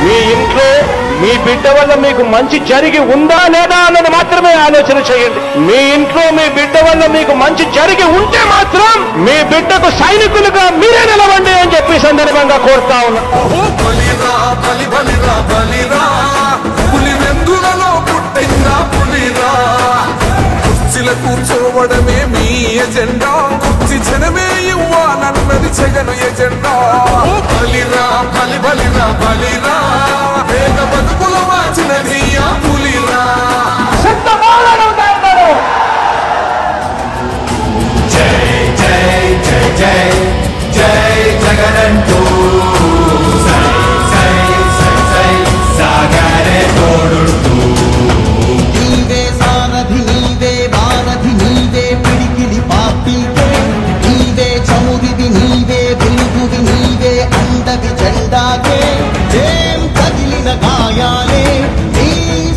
మీ ఇంట్లో మీ బిడ్డ వల్ల మీకు మంచి జరిగి ఉందా లేదా అన్నది మాత్రమే ఆలోచన చేయండి. మీ ఇంట్లో మీ బిడ్డ వల్ల మీకు మంచి జరిగి ఉంటే మాత్రం మీ బిడ్డకు సైనికులుగా మీరే నిలవండి అని చెప్పి సందర్భంగా కోరుతా ఉన్నా. కూర్చోవడమే మీ ఎజెండా, కుర్చీ జనమే ఇవ్వాలన్నది జగన్ ఎజెండా. బలిరా బలి బలిరా బలిరా, వేగ బతుకుల మార్చినది ఆ పులిరా. జై జై జై జై జై జగనంటూ సై సై సై సాగరే తోడుతూ. నీవే సారథి నీవే వారధి నీవే పిడికిలి పాపికే, నీవే చమురిది నీవే వెలుగువి నీవే అండవి జెండాకే. ఏం కదిలిన గాయాలే నీ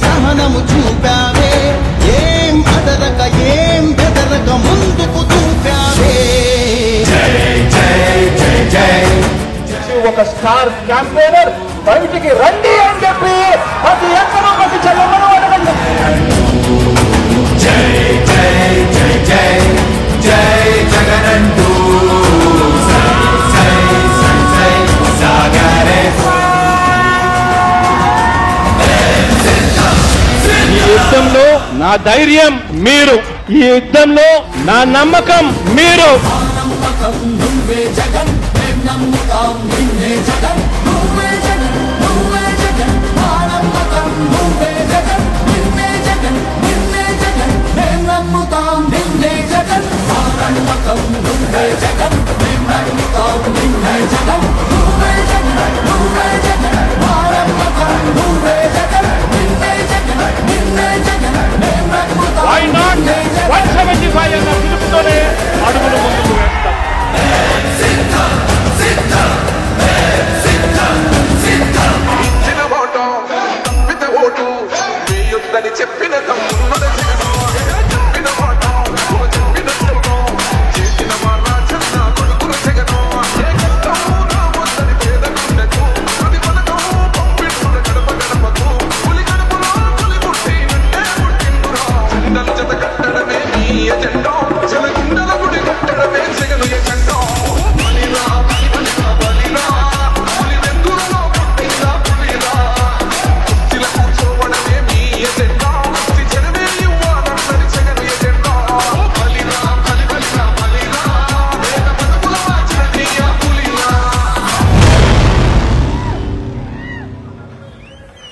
సహనము చూపావే, ఏం అదరక ఏం బెదరక ముందుకు చూపావే. జై జై జై జై ఒక స్టార్ క్యాంపెయినర్ బయటికి రండి అని చెప్పి ప్రతి ఎక్కడో ప్రతి చెల్లెమ్మను అడగండి. జై జై జై జై జై జగనంటూ సై సై సై సై సాగరే. ఈ యుద్ధంలో నా ధైర్యం మీరు, ఈ యుద్ధంలో నా నమ్మకం మీరు. Why not 175 అన్న పిలుపుతోనే అడుగులు ముందుకు వేస్తాం. ఇచ్చిన ఓటు విత్ ఓటు మీ యుద్ధని చెప్పిన తమ్మున్న